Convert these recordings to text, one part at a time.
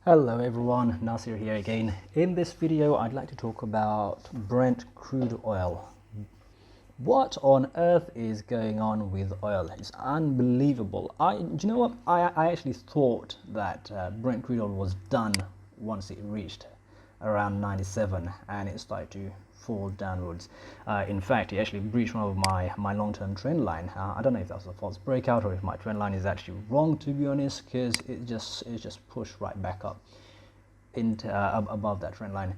Hello everyone, Nasir here again. In this video I'd like to talk about Brent crude oil. What on earth is going on with oil? It's unbelievable. Do you know what? I actually thought that Brent crude oil was done once it reached around 97 and it started to fall downwards. In fact, it actually breached one of my long-term trend line. I don't know if that was a false breakout or if my trend line is actually wrong, to be honest, because it just pushed right back up into above that trend line.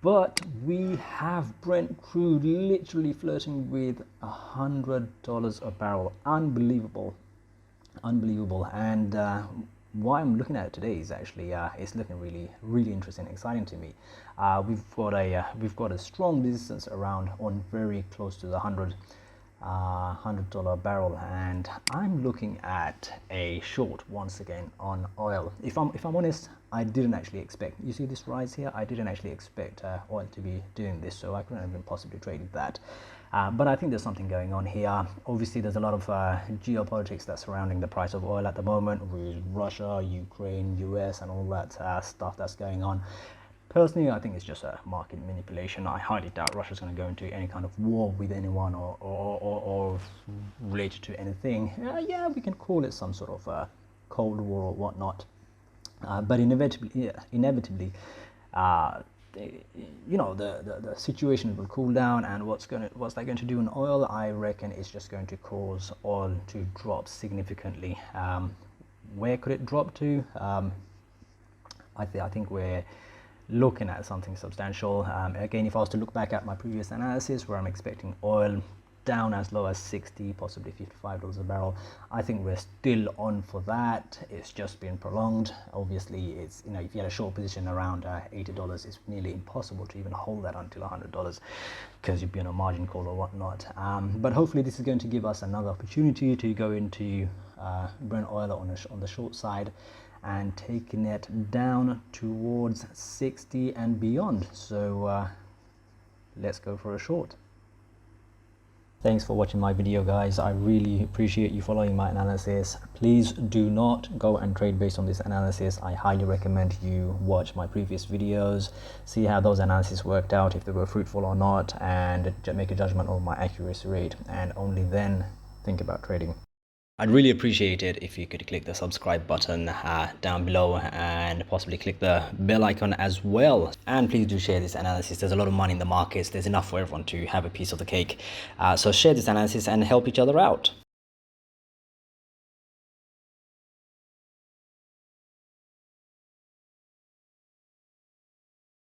But we have Brent crude literally flirting with $100 a barrel. Unbelievable. And why I'm looking at it today is actually it's looking really interesting, exciting to me. We've got a strong resistance around on very close to the $100 barrel, and I'm looking at a short once again on oil. If I'm honest, I didn't actually expect, you see this rise here, I didn't actually expect oil to be doing this, so I couldn't have been possibly traded that. But I think there's something going on here. Obviously there's a lot of geopolitics that's surrounding the price of oil at the moment, with Russia, Ukraine, US and all that stuff that's going on. Personally, I think it's just a market manipulation. I highly doubt Russia's going to go into any kind of war with anyone or related to anything. Yeah, we can call it some sort of Cold War or whatnot. But inevitably, you know, the situation will cool down, and what's that going to do in oil? I reckon it's just going to cause oil to drop significantly. Where could it drop to? I think we're looking at something substantial. Again, if I was to look back at my previous analysis where I'm expecting oil down as low as 60, possibly $55 a barrel, I think we're still on for that. It's just been prolonged. Obviously, it's, you know, if you had a short position around $80, it's nearly impossible to even hold that until $100 because you'd be on a margin call or whatnot. But hopefully this is going to give us another opportunity to go into Brent oil on the short side and taking it down towards 60 and beyond. So let's go for a short. Thanks for watching my video, guys. I really appreciate you following my analysis. Please do not go and trade based on this analysis. I highly recommend you watch my previous videos, see how those analyses worked out, if they were fruitful or not, and make a judgment on my accuracy rate, and only then think about trading. I'd really appreciate it if you could click the subscribe button down below and possibly click the bell icon as well. And please do share this analysis. There's a lot of money in the markets. There's enough for everyone to have a piece of the cake. So share this analysis and help each other out.